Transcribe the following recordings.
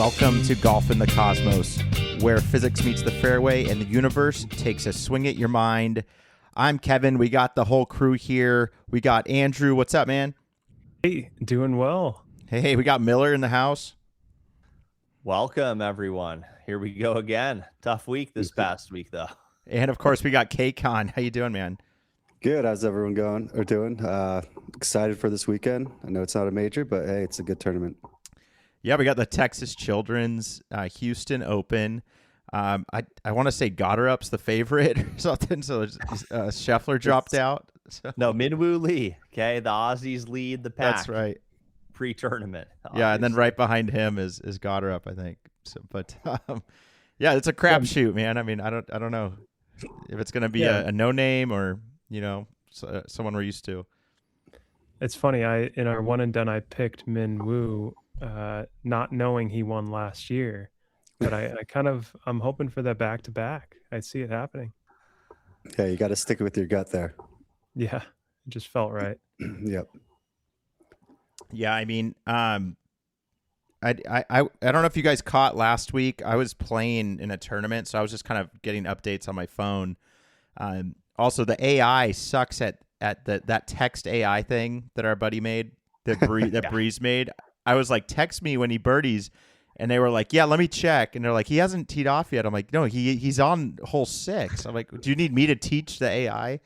Welcome to Golf in the Cosmos, where physics meets the fairway and the universe takes a swing at your mind. I'm Kevin. We got the whole crew here. We got Andrew. What's up, man? Hey, doing well. Hey, we got Miller in the house. Welcome, everyone. Here we go again. Tough week this past week, though. And, of course, we got Kcon. How you doing, man? Good. How's everyone doing? Excited for this weekend. I know it's not a major, but hey, it's a good tournament. Yeah, we got the Texas Children's Houston Open. I want to say Gotterup's the favorite or something, so Scheffler dropped out. So. No, Minwoo Lee. Okay, the Aussies lead the pack. That's right. Pre-tournament. Obviously. Yeah, and then right behind him is Gotterup, I think. So, but yeah, it's a crapshoot, man. I mean, I don't know if it's going to be a no name or someone we're used to. It's funny. In our one and done, I picked Min Woo, not knowing he won last year, but I'm hoping for that back to back. I see it happening. Yeah, you got to stick with your gut there. Yeah, it just felt right. Yep. Yeah, I mean, I don't know if you guys caught last week. I was playing in a tournament, so I was just kind of getting updates on my phone. Also, the AI sucks at that text AI thing that our buddy made, that Breeze made. I was like, text me when he birdies, and they were like, yeah, let me check. And they're like, he hasn't teed off yet. I'm like, no, he's on hole 6. I'm like, do you need me to teach the AI?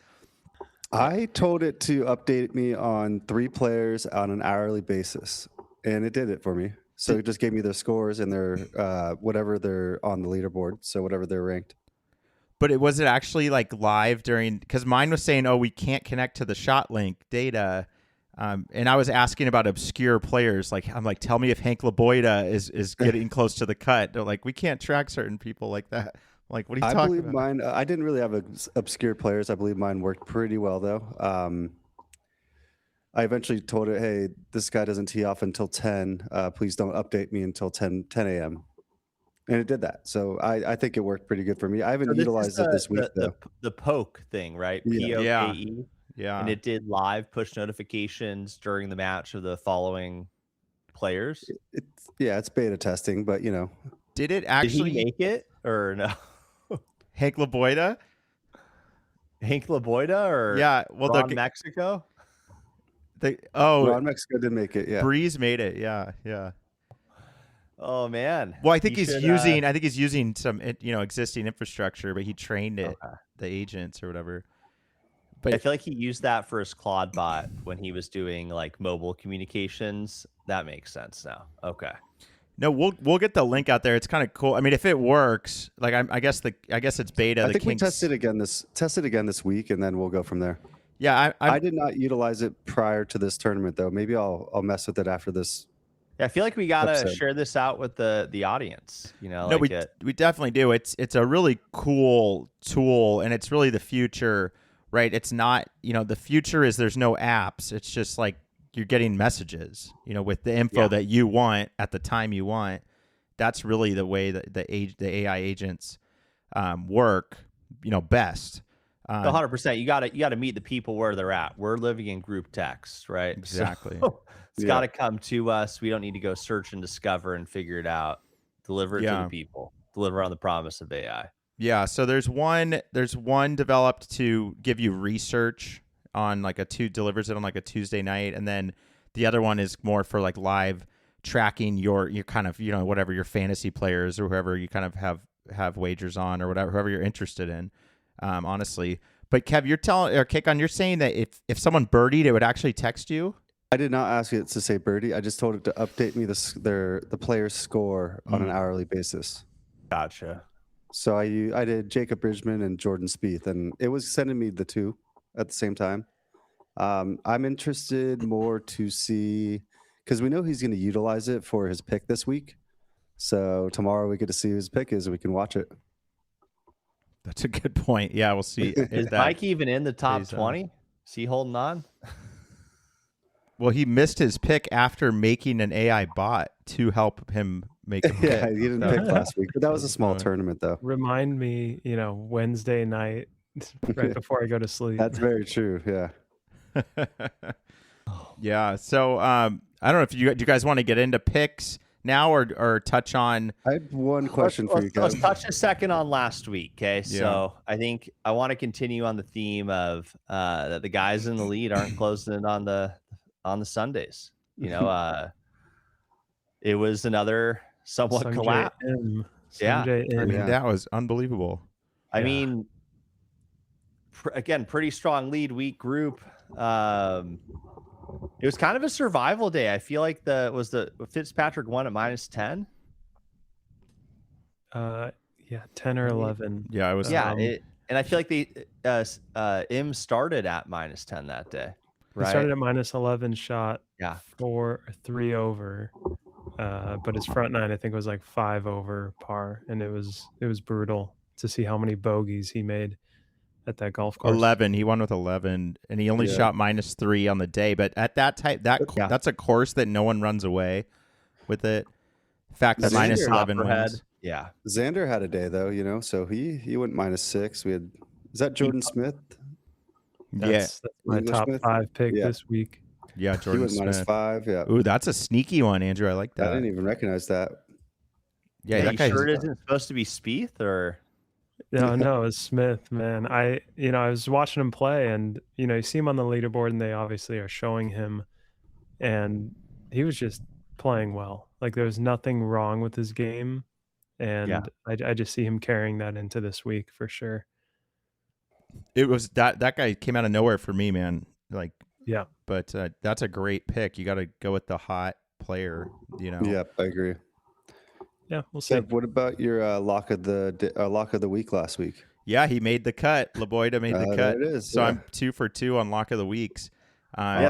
I told it to update me on 3 players on an hourly basis, and it did it for me. So it just gave me their scores and their whatever they're on the leaderboard, so whatever they're ranked. But was it actually like live during? Because mine was saying, "Oh, we can't connect to the shot link data," and I was asking about obscure players. I'm like, "Tell me if Hank LaBoida is getting close to the cut." They're like, "We can't track certain people like that." I'm like, what are you talking about? Mine. I didn't really have obscure players. I believe mine worked pretty well though. I eventually told it, "Hey, this guy doesn't tee off until 10. Please don't update me until 10 a.m." And it did that. So I think it worked pretty good for me. I haven't utilized it this week, though. The poke thing, right? Yeah. POKE. Yeah. And it did live push notifications during the match of the following players. It's beta testing, but Did it actually Did he make it or no? Hank LaBoida? Hank LaBoida or Ron Mexico? Ron Mexico did make it, yeah. Breeze made it, yeah. Oh man. Well, I think he's using some existing infrastructure, but he trained it, the agents or whatever. But I feel like he used that for his Claude bot when he was doing like mobile communications. That makes sense now. Okay. No, we'll get the link out there. It's kind of cool. I mean, if it works, like I guess it's beta. I think we test it again this week, and then we'll go from there. Yeah, I did not utilize it prior to this tournament though. Maybe I'll mess with it after this. Yeah, I feel like we gotta share this out with the audience. No, we definitely do. It's a really cool tool, and it's really the future, right? It's not the future is there's no apps. It's just like you're getting messages, with the info that you want at the time you want. That's really the way that the AI agents work, best. 100%. You gotta meet the people where they're at. We're living in group text, right? Exactly. So it's got to come to us. We don't need to go search and discover and figure it out. Deliver it to the people. Deliver on the promise of AI. Yeah. So there's one developed to give you research on delivers it on like a Tuesday night, and then the other one is more for like live tracking your kind of whatever your fantasy players or whoever you kind of have wagers on or whoever you're interested in. Honestly, but Kev, Kcon, you're saying that if someone birdied, it would actually text you. I did not ask it to say birdie. I just told it to update me the player's score on an hourly basis. Gotcha. So I did Jacob Bridgman and Jordan Spieth, and it was sending me the 2 at the same time. I'm interested more to see, because we know he's going to utilize it for his pick this week. So tomorrow we get to see who his pick is, and we can watch it. That's a good point. Yeah, we'll see. Is Mike even in the top 20? Is he holding on? Well, he missed his pick after making an AI bot to help him make a pick. Yeah, he didn't pick last week, but that was a small tournament, though. Remind me, Wednesday night, right before I go to sleep. That's very true, yeah. Yeah, so I don't know if do you guys want to get into picks? now, or touch on? I had one question for you guys. Let's touch a second on last week. Okay, so I think I want to continue on the theme of that the guys in the lead aren't closing in on the Sundays. You know, it was another somewhat collapse. Yeah, I mean, that was unbelievable. I mean, again, pretty strong lead, weak group. It was kind of a survival day. I feel like Fitzpatrick won at -10. Yeah, 10 or 11. Yeah, I was. Yeah, and I feel like Im started at -10 that day. Right? He started at -11, shot 4 or 3 over, but his front nine I think was like 5 over par, and it was brutal to see how many bogeys he made at that golf course. 11. He won with 11, and he only shot -3 on the day. But at that type, that's a course that no one runs away with it. The fact that -11 wins. Yeah, Xander had a day though, you know, so he went -6. We had that Jordan Smith? That's my top Smith? 5 pick this week. Yeah, Jordan he went Smith. -5. Yeah. Ooh, that's a sneaky one, Andrew. I like that. I didn't even recognize that. Yeah, that you sure it isn't supposed to be Spieth or? No, it's Smith, man. I was watching him play, and you see him on the leaderboard, and they obviously are showing him, and he was just playing well. Like there was nothing wrong with his game, and I just see him carrying that into this week for sure. It was that guy came out of nowhere for me, man. Like, yeah, but that's a great pick. You got to go with the hot player, you know. Yeah, I agree. Yeah, we'll see. Seb, what about your lock of the week last week? Yeah, he made the cut. Laboida made the cut. There it is. So I'm 2 for 2 on lock of the weeks.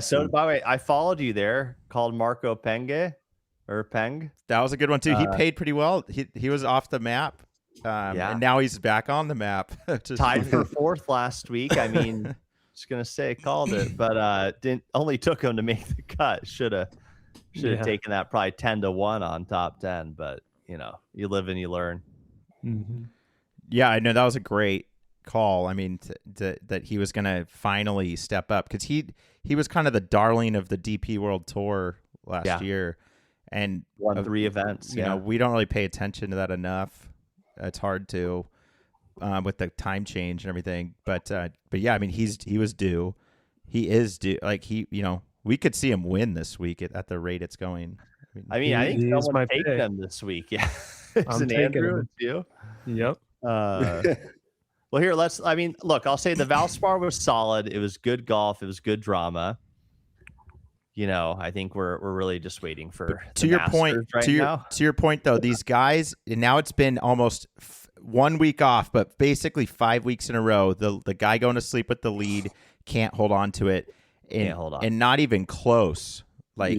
So by the way, I followed you there. Called Marco Peng. That was a good one too. He paid pretty well. He was off the map, and now he's back on the map. Tied for 4th last week. I mean, just gonna say called it, but only took him to make the cut. Should have taken that probably 10-1 on top 10, but. You live and you learn. Mm-hmm. Yeah, I know that was a great call. I mean, that he was going to finally step up because he was kind of the darling of the DP World Tour last year, and won 3 events. You know, we don't really pay attention to that enough. It's hard to with the time change and everything. But yeah, I mean, he was due. He is due. Like we could see him win this week at the rate it's going. I think someone take them this week. Yeah, I'm taking Andrew. It's you. Yep. Well, here look. I'll say the Valspar was solid. It was good golf. It was good drama. I think we're really just waiting for to your point. To your point, though, these guys. And now it's been almost 1 week off, but basically 5 weeks in a row. The guy going to sleep with the lead can't hold on to it, and not even close. Like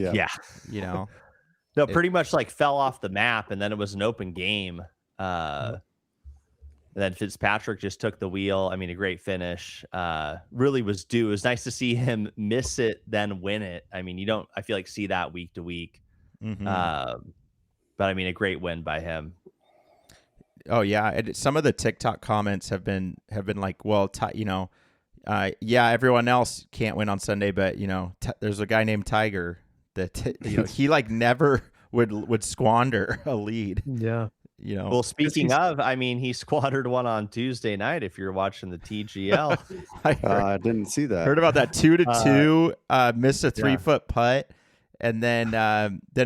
No, pretty much like fell off the map, and then it was an open game. And then Fitzpatrick just took the wheel. I mean, a great finish. Really was due. It was nice to see him miss it, then win it. I mean, you don't, I feel like, see that week to week. Mm-hmm. But I mean, a great win by him. Oh yeah, some of the TikTok comments have been like, well, everyone else can't win on Sunday, but there's a guy named Tiger. That he like never would squander a lead. Yeah. Well, speaking of, I mean, he squandered one on Tuesday night. If you're watching the TGL, I didn't see that. Heard about that 2-2, missed a 3-foot putt, and then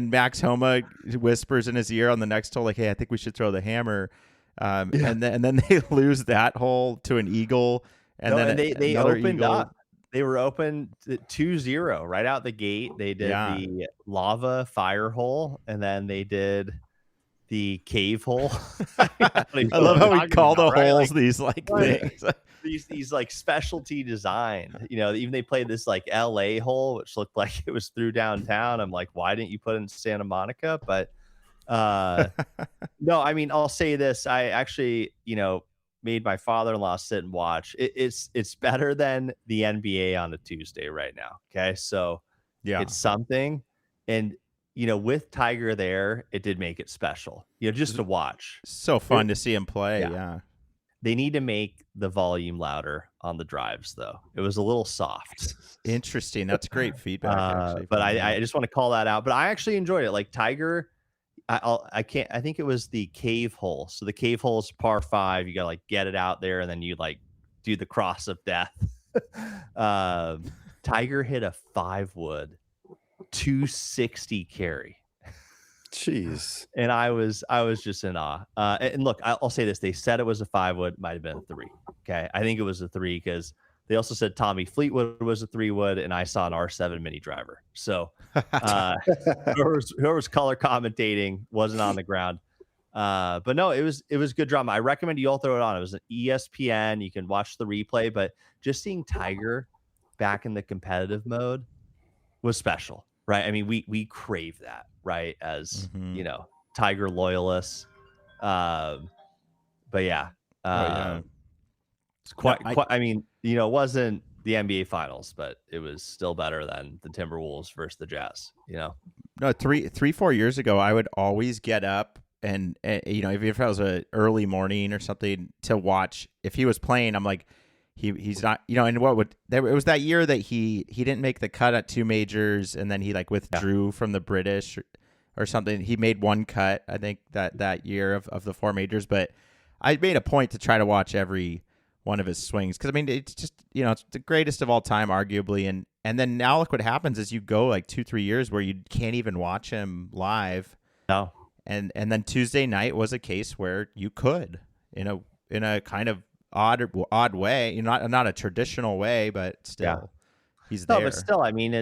Max Homa whispers in his ear on the next hole like, "Hey, I think we should throw the hammer," and then they lose that hole to an eagle, and they opened up. They were open 2-0 right out the gate. They did the lava fire hole, and then they did the cave hole. I love how we call the holes these like things. These like specialty design. Even they played this like LA hole, which looked like it was through downtown. I'm like, why didn't you put it in Santa Monica? But no, I mean, I'll say this. I actually, made my father-in-law sit and watch. It's better than the NBA on a Tuesday right now. Okay, so it's something, and with Tiger there, it did make it special. Just to watch. So fun to see him play. Yeah. They need to make the volume louder on the drives, though. It was a little soft. Interesting. That's great feedback. Actually, but I just want to call that out. But I actually enjoyed it. Like Tiger, I can't. I think it was the cave hole. So the cave hole is par 5. You gotta like get it out there, and then you like do the cross of death. Tiger hit a 5-wood, 260 carry. Jeez. And I was just in awe. And look, I'll say this: they said it was a 5-wood, might have been a 3. Okay, I think it was a 3 because they also said Tommy Fleetwood was a 3-wood, and I saw an R7 mini driver. So whoever was color commentating wasn't on the ground. But no, it was good drama. I recommend you all throw it on. It was an ESPN. You can watch the replay, but just seeing Tiger back in the competitive mode was special, right? I mean, we crave that, right? As you know, Tiger loyalists. But yeah, it's quite. I mean, you know, it wasn't the NBA Finals, but it was still better than the Timberwolves versus the Jazz. You know, no, 4 years ago, I would always get up and you know, if it was a early morning or something to watch. If he was playing, I'm like, he's not, you know. And it was that year that he didn't make the cut at 2 majors, and then he like withdrew from the British or something. He made 1 cut, I think, that year of the 4 majors. But I made a point to try to watch every one of his swings because I mean, it's just, you know, it's the greatest of all time, arguably. And then now look what happens is you go like 2-3 years where you can't even watch him live. No. And then Tuesday night was a case where you could, in a kind of odd way, you know, not a traditional way, but still, he's there. No, but still, I mean,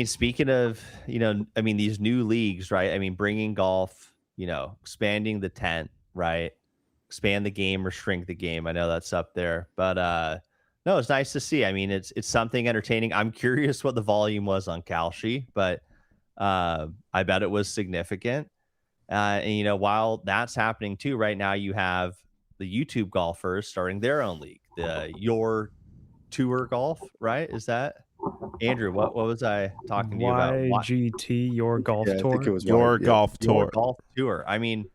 speaking of, you know, I mean, these new leagues, right? I mean, bringing golf, you know, expanding the tent, right? Expand the game or shrink the game. I know that's up there, but no, it's nice to see. I mean, it's something entertaining. I'm curious what the volume was on Kalshi, but I bet it was significant. And you know, while that's happening too, right now you have the YouTube golfers starting their own league, the Your Tour Golf, right? Is that Andrew? What was I talking to you about? YGT Your Golf Tour. I think it was Your Golf Tour. Your Golf Tour. I mean,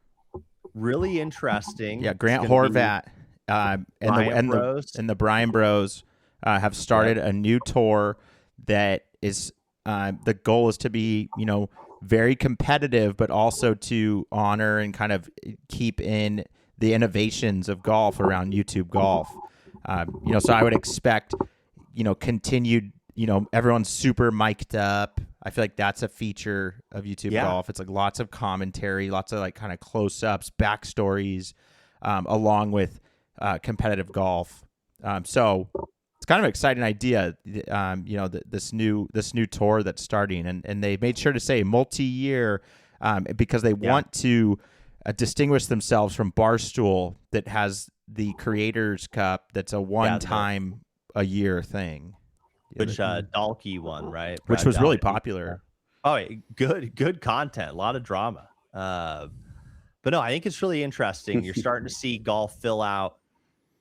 really interesting. Yeah, Grant Horvat and the Bryan Bros have started a new tour that is the goal is to be, you know, very competitive, but also to honor and kind of keep in the innovations of golf around YouTube golf. You know, so I would expect, you know, continued, you know, everyone's super mic'd up. I feel like that's a feature of YouTube golf. It's like lots of commentary, lots of like kind of close-ups, backstories, along with competitive golf. So it's kind of an exciting idea, you know, this new tour that's starting, and they made sure to say multi-year because they want to distinguish themselves from Barstool that has the Creators Cup that's a one-time a year thing. Which Dalkey won, right? Which was really popular. Oh, good content, a lot of drama. But no, I think it's really interesting. You're starting to see golf fill out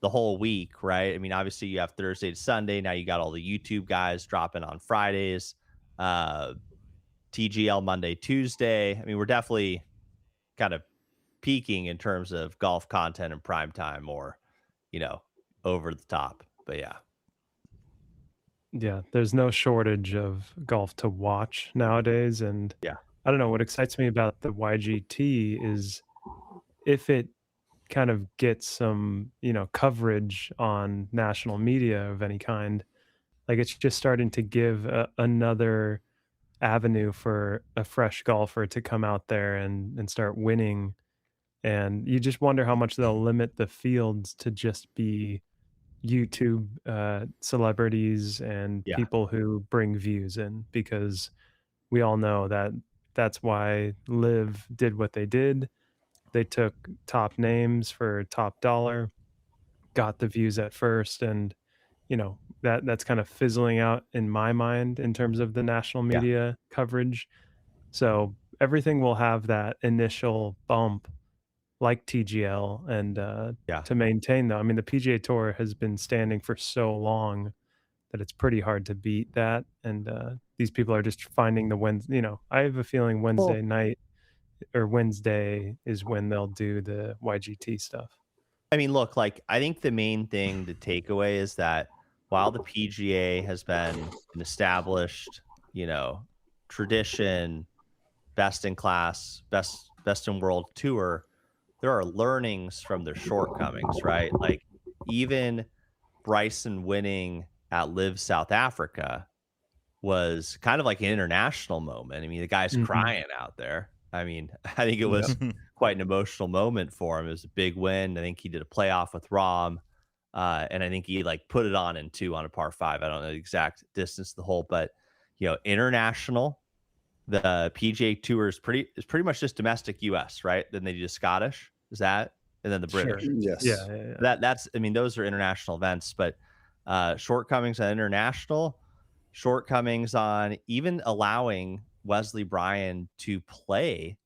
the whole week, right? I mean, obviously you have Thursday to Sunday. Now you got all the YouTube guys dropping on Fridays, TGL Monday, Tuesday. I mean, we're definitely kind of peaking in terms of golf content and prime time, or, you know, over the top. But yeah, there's no shortage of golf to watch nowadays. And I don't know, what excites me about the YGT is if it kind of gets some, you know, coverage on national media of any kind, like it's just starting to give another avenue for a fresh golfer to come out there and start winning. And you just wonder how much they'll limit the fields to just be YouTube celebrities and people who bring views in, because we all know that that's why Live did what they did. They took top names for top dollar, got the views at first, and you know, that's kind of fizzling out in my mind in terms of the national media coverage. So everything will have that initial bump like TGL, and to maintain though, I mean, the PGA Tour has been standing for so long that it's pretty hard to beat that. And these people are just finding the Wednesday, you know, I have a feeling Wednesday night or Wednesday is when they'll do the YGT stuff. I mean, look, like, I think the main thing to take away is that while the PGA has been an established, you know, tradition, best in class, best in world tour, there are learnings from their shortcomings, right? Like even Bryson winning at Live South Africa was kind of like an international moment. I mean, the guy's crying out there. I mean, I think it was quite an emotional moment for him. It was a big win. I think he did a playoff with Rahm. And I think he like put it on in 2 on a par 5. I don't know the exact distance of the hole, but international, the PGA Tour is pretty much just domestic US, right? Then they do Scottish. Is that? And then the British. Sure. Yes. Yeah. That's I mean, those are international events, but shortcomings on international, shortcomings on even allowing Wesley Bryan to play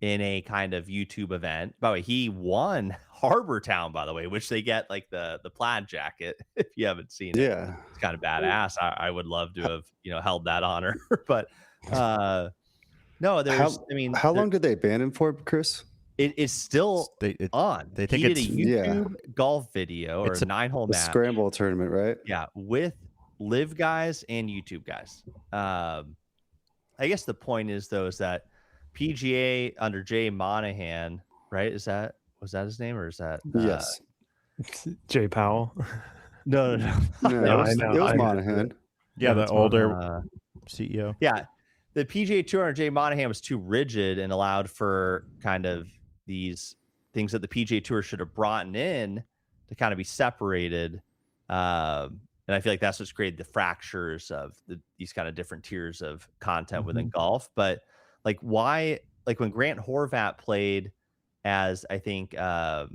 in a kind of YouTube event. By the way, he won Harbor Town, by the way, which they get like the plaid jacket. If you haven't seen it, it's kind of badass. I would love to have held that honor, but no, there's. How long did they ban him for, Chris? It's still on. They think he did a YouTube golf video or a 9-hole match, scramble tournament, right? Yeah, with Live guys and YouTube guys. I guess the point is though is that PGA under Jay Monahan, right? Was that his name or is that yes? Jay Powell. No. It was Monahan. Yeah, the older CEO. Yeah, the PGA Tour under Jay Monahan was too rigid and allowed for kind of these things that the PGA Tour should have brought in to kind of be separated. And I feel like that's what's created the fractures of these kind of different tiers of content within golf. But like why, like when Grant Horvat played as, I think, a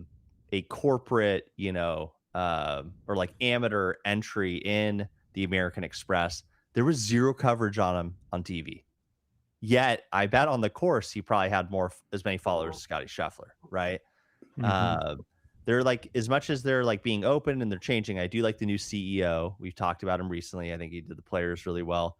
corporate, or like amateur entry in the American Express, there was zero coverage on him on TV. Yet I bet on the course, he probably had as many followers as Scotty Scheffler, right? They're like, as much as they're like being open and they're changing, I do like the new CEO. We've talked about him recently. I think he did the players really well.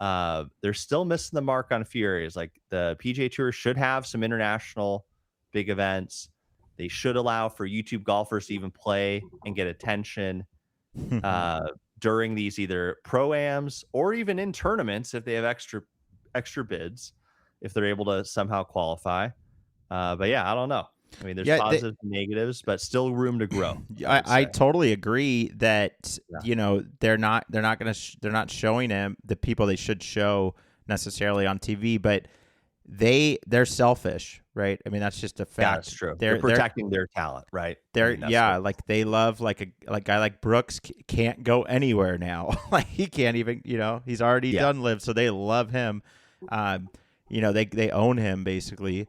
They're still missing the mark on a few areas. Like the PGA Tour should have some international big events. They should allow for YouTube golfers to even play and get attention during these either pro-ams or even in tournaments if they have extra bids, if they're able to somehow qualify. But yeah, I don't know. I mean, there's positives and negatives, but still room to grow. I totally agree that they're not showing him the people they should show necessarily on TV, but they're selfish, right? I mean, that's just a fact. Yeah, that's true. They're protecting their talent, right? Like they love like a guy like Brooks can't go anywhere now. Like he can't even, he's already done Live, so they love him. They own him basically.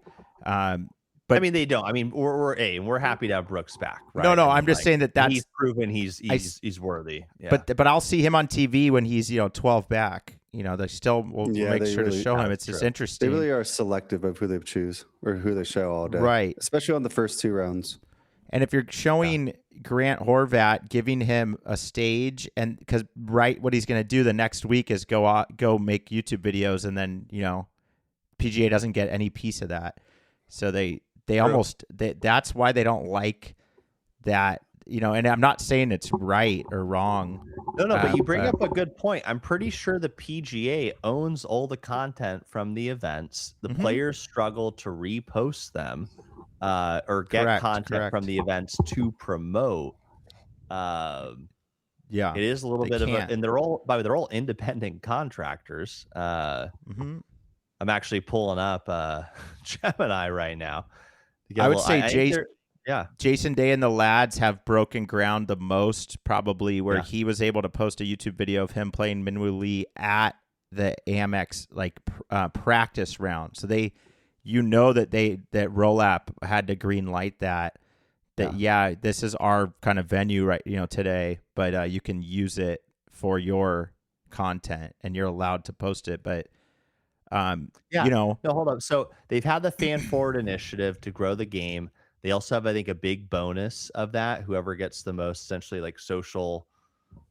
But I mean, they don't. I mean, we're happy to have Brooks back, right? No, I'm just saying that's he's proven he's worthy. Yeah. But I'll see him on TV when he's 12 back. They still will make sure to show him. It's just interesting. They really are selective of who they choose or who they show all day, right? Especially on the first 2 rounds. And if you're showing Grant Horvat, giving him a stage, and because what he's going to do the next week is go make YouTube videos, and then PGA doesn't get any piece of that. So that's why they don't like that, and I'm not saying it's right or wrong. No, but you bring up a good point. I'm pretty sure the PGA owns all the content from the events. The players struggle to repost them or get content from the events to promote. It is a little bit of and they're all independent contractors. I'm actually pulling up Gemini right now. I would say Jason Day and the lads have broken ground the most, probably, where he was able to post a YouTube video of him playing Minwoo Lee at the Amex practice round. So that Rolap had to green light that this is our kind of venue right today, but you can use it for your content and you're allowed to post it, but no, hold up. So they've had the fan forward initiative to grow the game. They also have, I think, a big bonus of that. Whoever gets the most essentially like social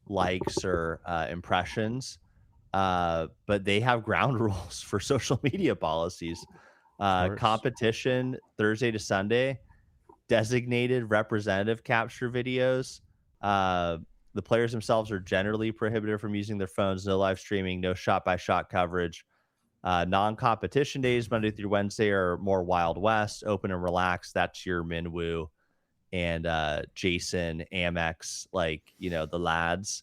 likes or impressions. But they have ground rules for social media policies. Competition Thursday to Sunday, designated representative capture videos. The players themselves are generally prohibited from using their phones, no live streaming, no shot by shot coverage. Non-competition days, Monday through Wednesday, are more Wild West, open and relaxed. That's your Minwoo and Jason, Amex, like, you know, the lads.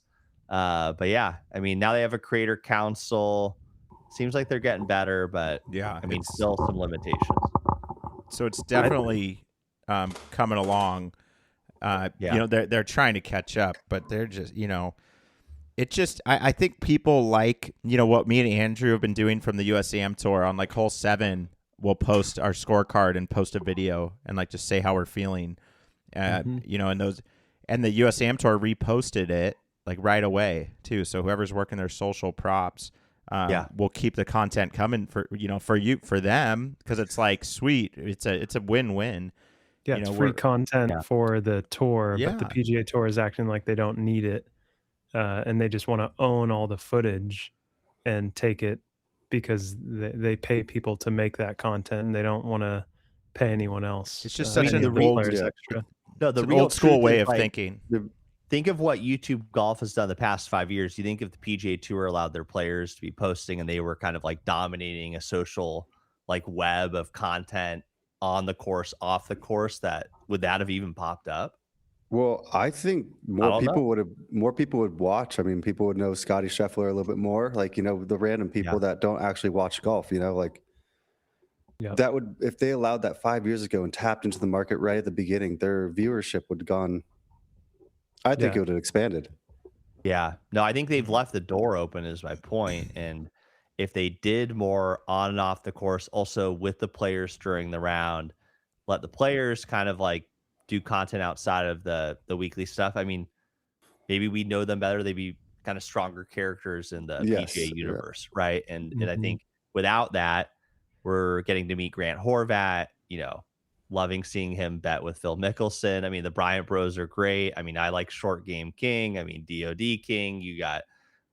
But yeah, I mean, now they have a creator council. Seems like they're getting better, but Yeah, I mean, it's- still some limitations. So it's definitely coming along. Yeah. You know, they're trying to catch up, but they're just, you know, it just, I think people like, you know, what me and Andrew have been doing from the USAM Tour on like hole 7. We'll post our scorecard and post a video and like just say how we're feeling. You know, and the USAM Tour reposted it like right away too. So whoever's working their social props, will keep the content coming for, you know, for them, because it's like, sweet, it's a win-win. Yeah, You it's know, free content for the tour, but the Yeah. PGA Tour is acting like they don't need it, and they just want to own all the footage and take it because they pay people to make that content, and they don't want to pay anyone else. It's just I such mean, an the old, players yeah. extra. No, it's the an real old school truth way is, of like, thinking. think of what YouTube Golf has done the past 5 years. You think if the PGA Tour allowed their players to be posting and they were kind of like dominating a social like web of content on the course, off the course, would that have even popped up? Well, I think more people would watch. I mean, people would know Scotty Scheffler a little bit more. Like, you know, the random people that don't actually watch golf, you know, like that would, if they allowed that 5 years ago and tapped into the market right at the beginning, their viewership would have gone, I think it would have expanded. Yeah. No, I think they've left the door open is my point. And if they did more on and off the course, also with the players during the round, let the players kind of like do content outside of the weekly stuff. I mean, maybe we know them better. They'd be kind of stronger characters in the PGA universe, right? And I think without that, we're getting to meet Grant Horvat, you know, loving seeing him bet with Phil Mickelson. I mean, the Bryant Bros are great. I mean, I like Short Game King. I mean, DOD King. You got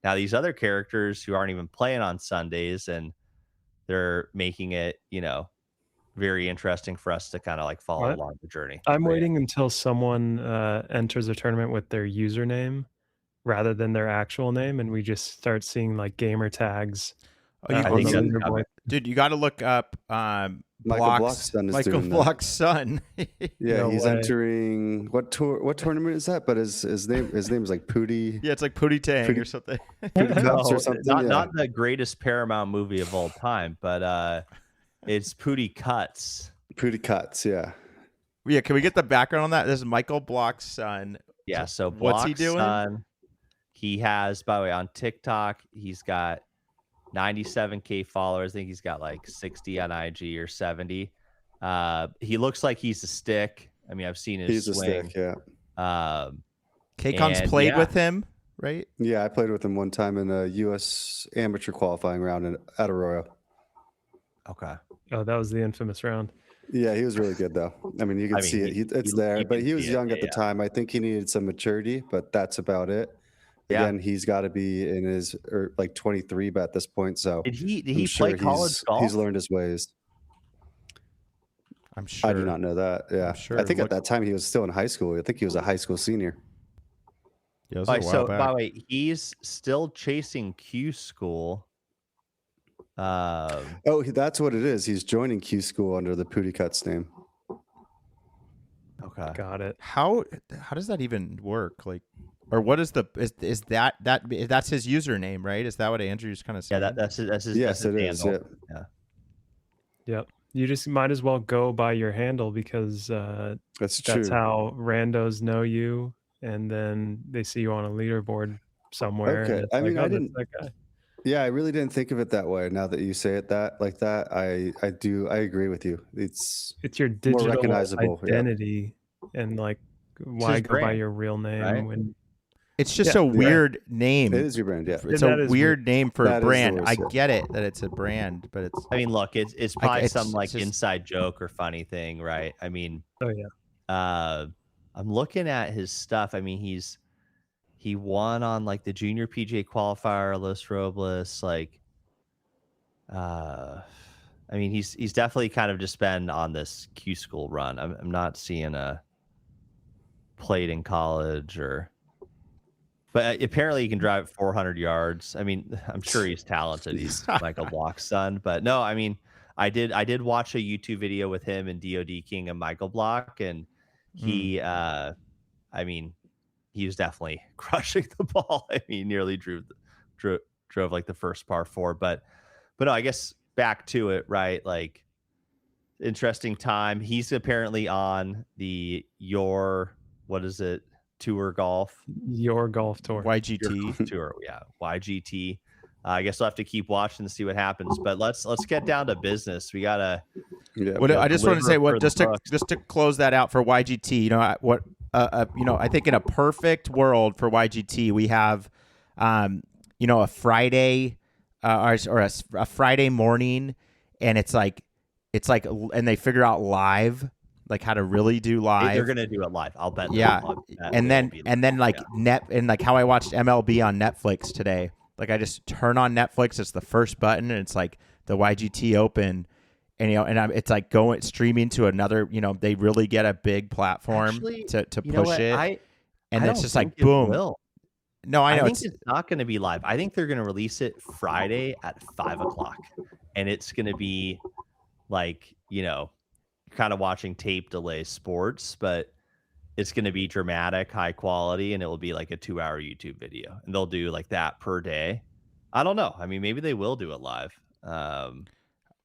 now these other characters who aren't even playing on Sundays, and they're making it, you know, very interesting for us to kind of like follow along the journey. I'm waiting until someone enters a tournament with their username rather than their actual name, and we just start seeing like gamer tags. I on think the leaderboard. Dude, you got to look up Michael Block's son is Michael doing that. Block's son. Yeah, he's entering what tournament is that? But his name is like Pooty. Yeah, it's like Pooty or something. Pootycuts or something. Not the greatest Paramount movie of all time, but it's Pootycuts. Pootycuts, yeah. Yeah, can we get the background on that? This is Michael Block's son. Yeah, so what's he Block's doing? son, he has, by the way, on TikTok, he's got 97K followers. I think he's got like 60 on IG or 70. He looks like he's a stick. I mean, I've seen his swing. A stick, yeah. Kcon's played with him, right? Yeah, I played with him one time in a U.S. amateur qualifying round at Arroyo. Okay. Oh, that was the infamous round. Yeah, he was really good though. I mean, you can see it. It's there, but he was young at the time. I think he needed some maturity, but that's about it. Yeah. Again, he's got to be in his like 23, but at this point, so did he play college golf? He's learned his ways. I'm sure. I do not know that. Yeah, I'm sure. I think at that time he was still in high school. I think he was a high school senior. Yeah, so by the way, he's still chasing Q School. Oh, that's what it is. He's joining Q School under the Pootycuts name. Okay, got it. How does that even work? Like, or what is is that's his username, right? Is that what Andrew's kind of saying? Yeah, that's his. Yes, that's his it is. handle. Yeah. Yep. You just might as well go by your handle because that's true. That's how randos know you, and then they see you on a leaderboard somewhere. Okay, I mean, I didn't. That guy. Yeah, I really didn't think of it that way. Now that you say it like that, I agree with you. It's your digital more recognizable identity, and like why go by your real name right? when it's just a weird name. It is your brand, yeah. It's a weird name for a brand. Worst, I get it that it's a brand, but it's. I mean, look, it's probably it's some like just inside joke or funny thing, right? I mean, oh yeah. I'm looking at his stuff. I mean, he won on like the junior PGA qualifier, Los Robles. Like, I mean, he's definitely kind of just been on this Q School run. I'm not seeing a played in college or. But apparently he can drive 400 yards. I mean, I'm sure he's talented. He's Michael Block's son. But no, I mean, I did watch a YouTube video with him and DOD King and Michael Block, and he I mean, he was definitely crushing the ball. I mean, nearly drove like the first par 4. But no, I guess back to it, right? Like, interesting time. He's apparently on the Tour Golf. Your golf tour. YGT Tour, yeah, YGT. I guess we'll have to keep watching to see what happens. But let's get down to business. We gotta. Yeah. I just want to say just to close that out for YGT. You know I think in a perfect world for YGT we have, a Friday, or a Friday morning, and it's like, and they figure out live. Like how to really do live. They're gonna do it live. I'll bet. Yeah, and then like how I watched MLB on Netflix today. Like I just turn on Netflix. It's the first button, and it's like the YGT Open, and it's like streaming to another. They really get a big platform to push it, and it's just like boom. No, I know. I think it's not going to be live. I think they're going to release it Friday at 5:00, and it's going to be like kind of watching tape delay sports, but it's going to be dramatic, high quality, and it will be like a 2-hour YouTube video, and they'll do like that per day. I don't know. I mean, maybe they will do it live. But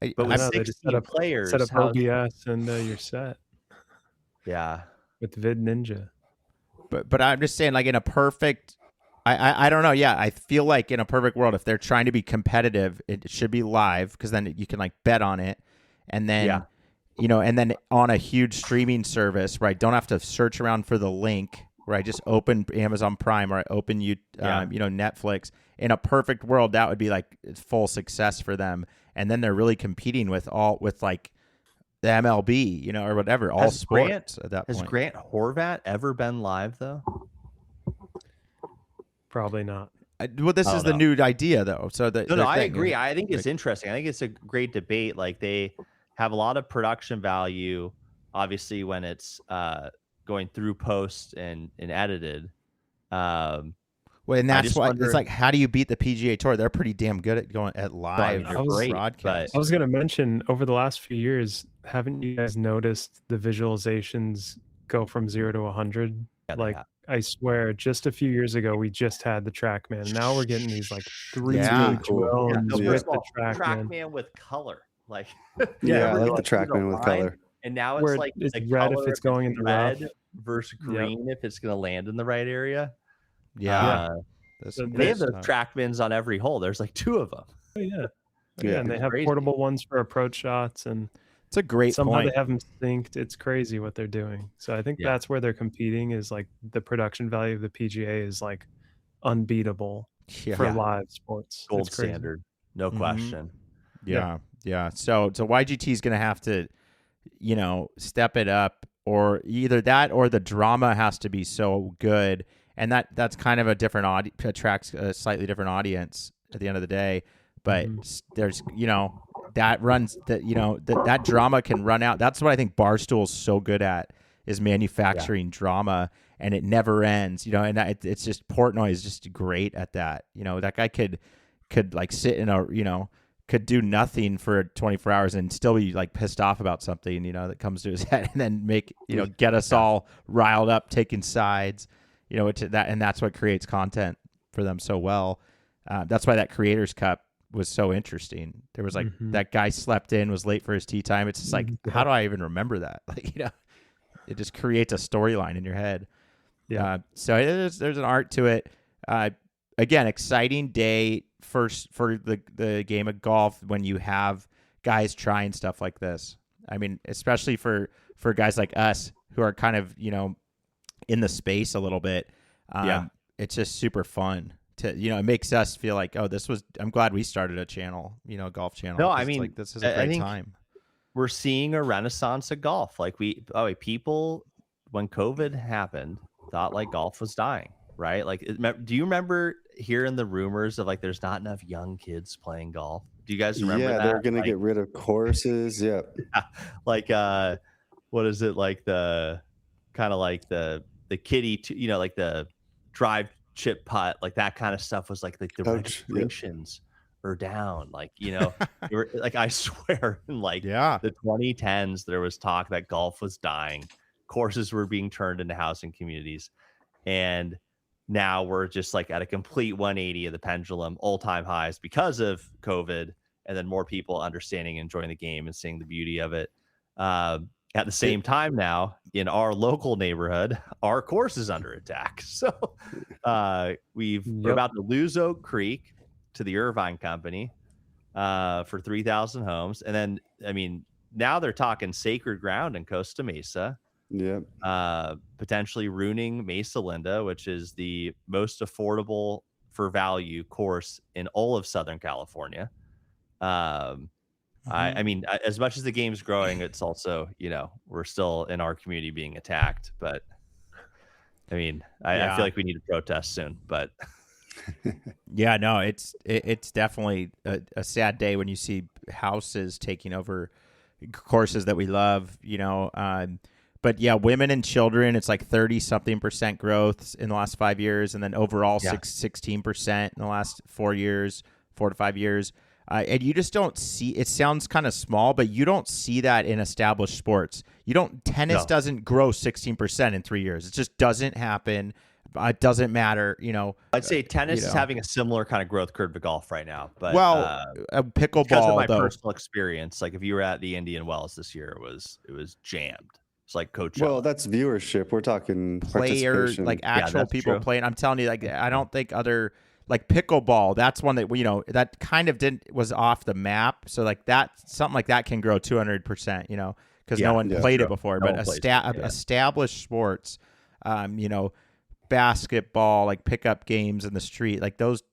with 16 players, set up OBS and you're set. Yeah, with Vid Ninja. But I'm just saying, like in a perfect, I don't know. Yeah, I feel like in a perfect world, if they're trying to be competitive, it should be live because then you can like bet on it, and then. Yeah. And then on a huge streaming service, right? Don't have to search around for the link, right? Just open Amazon Prime or open Netflix. In a perfect world, that would be like full success for them. And then they're really competing with like the MLB, or whatever, all sports at that point. Has Grant Horvat ever been live though? Probably not. This is the new idea though. So I agree. I think it's interesting. I think it's a great debate. Like they have a lot of production value, obviously, when it's going through post and edited. And that's why it's like, how do you beat the PGA Tour? They're pretty damn good at going at live broadcast. I was going to mention, over the last few years, haven't you guys noticed the visualizations go from 0 to 100? Yeah, I swear, just a few years ago, we just had the TrackMan. Now we're getting these like 3D drones with the TrackMan with color. Like, I like the TrackMan with color. And now it's like it's red if it's going in the red rough. Versus green if it's going to land in the right area. Yeah, they have those TrackMans on every hole. There's like 2 of them. Oh, yeah, and they have portable ones for approach shots, and it's a great somehow point. They have them synced. It's crazy what they're doing. So I think that's where they're competing. Is like the production value of the PGA is like unbeatable for live sports. Gold standard, no question. Yeah. So YGT is going to have to, step it up, or either that or the drama has to be so good, and that's kind of a different attracts a slightly different audience at the end of the day. But there's that runs that drama can run out. That's what I think Barstool's so good at, is manufacturing drama, and it never ends. And it's just Portnoy is just great at that. That guy could like sit in a could do nothing for 24 hours and still be like pissed off about something, that comes to his head, and then make, get us all riled up, taking sides, and that's what creates content for them so well. That's why that Creators Cup was so interesting. There was like that guy slept in, was late for his tee time. It's just like, how do I even remember that? Like, it just creates a storyline in your head. Yeah. So there's an art to it. Again, exciting day first for the game of golf when you have guys trying stuff like this. I mean, especially for guys like us who are kind of, in the space a little bit. It's just super fun to, it makes us feel like, I'm glad we started a channel, a golf channel. No, I mean, like, this is a great time. We're seeing a renaissance of golf. Like people, when COVID happened, thought like golf was dying. Right? Like, do you remember hearing the rumors of like there's not enough young kids playing golf? Do you guys remember that? Yeah, they're gonna get rid of courses. Yeah. Like what is it, like the kind of like the kiddie, like the drive chip putt, like that kind of stuff was like the registrations are down. Like, you know, you were, like, I swear in like the 2010s, there was talk that golf was dying. Courses were being turned into housing communities. And now we're just like at a complete 180 of the pendulum, all-time highs because of COVID, and then more people understanding and enjoying the game and seeing the beauty of it. At the same time now, in our local neighborhood, our course is under attack. So we're about to lose Oak Creek to the Irvine Company for 3,000 homes. And then, I mean, now they're talking sacred ground in Costa Mesa. Potentially ruining Mesa Linda, which is the most affordable for value course in all of Southern California. I mean, as much as the game's growing, it's also, you know, we're still in our community being attacked. But I mean, I feel like we need to protest soon. But yeah, no, it's definitely a sad day when you see houses taking over courses that we love, you know. But yeah, women and children, it's like 30-something% growth in the last 5 years, and then overall 16% in the last 4 to 5 years. And you just don't see, it sounds kind of small, but you don't see that in established sports. Tennis doesn't grow 16% in 3 years. It just doesn't happen. It doesn't matter, you know. I'd say tennis is having a similar kind of growth curve to golf right now. But pickleball, because of my personal experience, like if you were at the Indian Wells this year, it was jammed. It's like Coachella. Well, that's viewership. We're talking players, like actual people playing. I'm telling you, like, I don't think other, like pickleball, that's one that, you know, that kind of was off the map. So like that, something like that can grow 200%, you know, because no one played it before. But established sports, you know, basketball, like pickup games in the street, like those,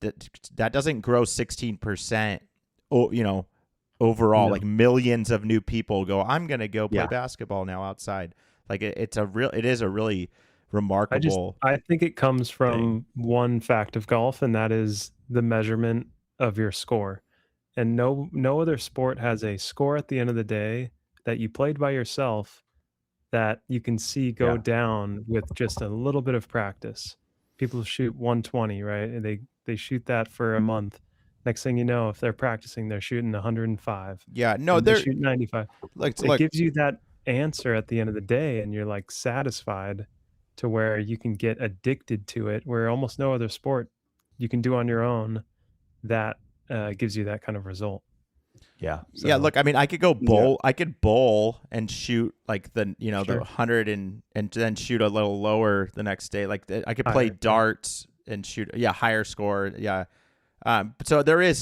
that doesn't grow 16%, you know, overall. Like millions of new people go, I'm going to go play basketball now outside. Like it is a really remarkable. I think it comes from one fact of golf, and that is the measurement of your score. And no other sport has a score at the end of the day that you played by yourself that you can see go down with just a little bit of practice. People shoot 120, right? And they shoot that for a month. Next thing you know, if they're practicing, they're shooting 105. Yeah, no, they shoot 95. It gives you that answer at the end of the day, and you're like satisfied to where you can get addicted to it, where almost no other sport you can do on your own that gives you that kind of result. Yeah. So, yeah. Look, I mean, I could go bowl. I could bowl and shoot like the, you know, the 100 and then shoot a little lower the next day. Like I could play darts and shoot. Yeah. Higher score. Yeah. So there's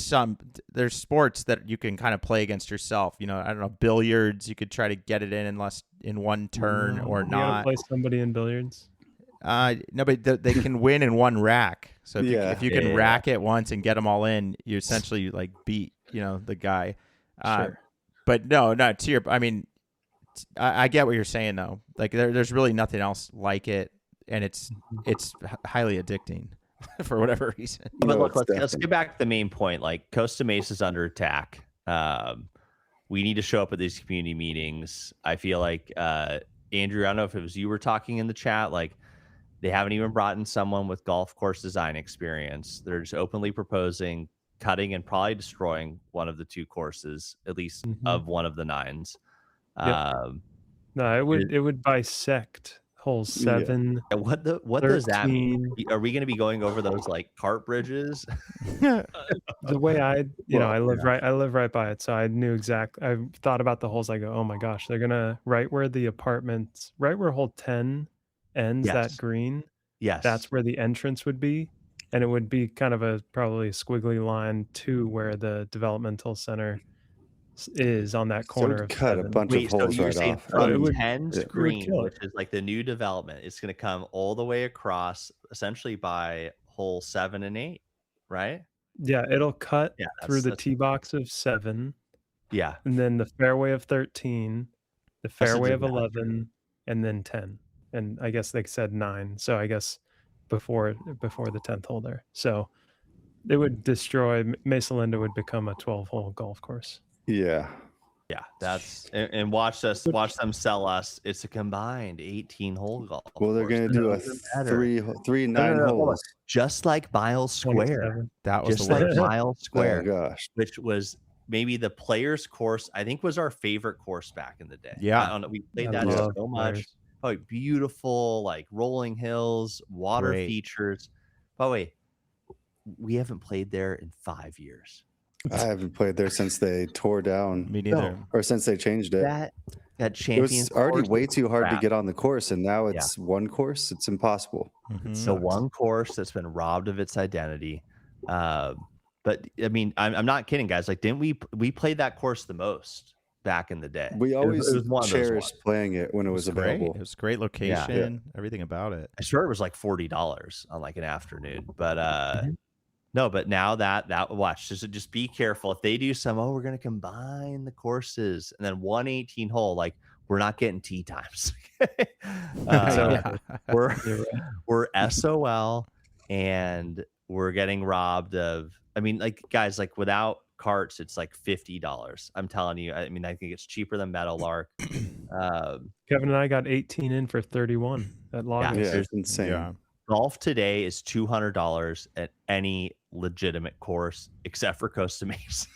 sports that you can kind of play against yourself. You know, I don't know, billiards, you could try to get it in one turn or not. You gotta play somebody in billiards. No, but they can win in one rack. So if you can rack it once and get them all in, you essentially like beat, you know, the guy. But no, not to your, I mean, I get what you're saying though. Like there's really nothing else like it, and it's highly addicting. For whatever reason. But look, let's get back to the main point. Like Costa Mesa is under attack. We need to show up at these community meetings. I feel like Andrew, I don't know if it was you were talking in the chat, like they haven't even brought in someone with golf course design experience. They're just openly proposing cutting and probably destroying one of the two courses, at least of one of the 9s. No, it would bisect hole 7. Yeah. What 13. Does that mean? Are we going to be going over those like cart bridges? The way I live right by it, so I knew exactly. I thought about the holes. I go, oh my gosh, they're gonna right where the apartments, right where hole 10 ends, that green. Yes, that's where the entrance would be, and it would be kind of probably a squiggly line to where the developmental center is on that corner. So cut a bunch of holes right off. From 10's green, which is like the new development, it's going to come all the way across, essentially by hole 7 and 8, right? Yeah, it'll cut through the tee box of 7. Yeah, and then the fairway of 13, the fairway of 11, and then 10. And I guess they said 9, so I guess before the 10th hole there. So it would destroy Mesa Linda, would become a 12-hole golf course. Yeah. Yeah, that's and watch them sell us. It's a combined 18-hole golf. Well, they're going to do a three 9 holes. Just like Miles Square. 27. That was Just the like worst. Miles Square, Oh gosh. which was maybe the Players course. I think was our favorite course back in the day. Yeah. We played I that love so much. Players. Oh, beautiful, like rolling hills, water Great. features. By the way, we haven't played there in 5 years. I haven't played there since they tore down, Me neither. or since they changed it. That It Champions was already course way is too hard to crap. get on the course, and now it's one course. It's impossible. It's the one course that's been robbed of its identity. But I mean, I'm not kidding, guys. Like, didn't we played that course the most back in the day? We always it was one of those cherished ones. playing it when it was great. available. It was a great location. Everything about it. I swear it was like $40 on like an afternoon, but no, but now that watch, just be careful if they do some. Oh, we're gonna combine the courses, and then 118 hole, like we're not getting tee times. We're SOL, and we're getting robbed of. I mean, like guys, like without carts, it's like $50. I'm telling you. I mean, I think it's cheaper than Meadowlark. Kevin and I got 18 in for 31 at Logos. Yeah, it's insane. Yeah. Golf today is $200 at any legitimate course except for Costa Mesa,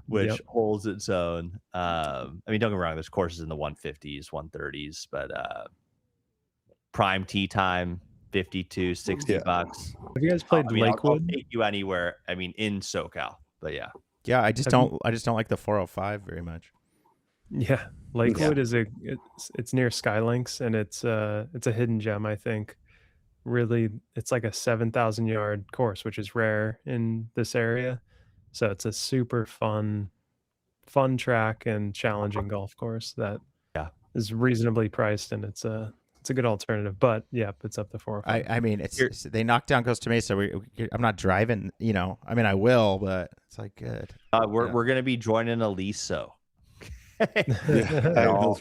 which holds its own. I mean, don't get me wrong, there's courses in the 150s, 130s, but prime tee time, 52, 60 bucks. Have you guys played I mean, I'll Lakewood? take you anywhere. I mean, in SoCal, but yeah. Yeah, I just don't like the 405 very much. Yeah, Lakewood is it's near Skylinks, and it's a hidden gem, I think. Really, it's like a 7,000 yard course, which is rare in this area. So it's a super fun track and challenging golf course that is reasonably priced, and it's a good alternative. But yeah, it's up to 4 or 5. I mean, it's they knocked down Costa Mesa. I'm not driving. I mean, I will, but it's like good. We're gonna be joining Aliso.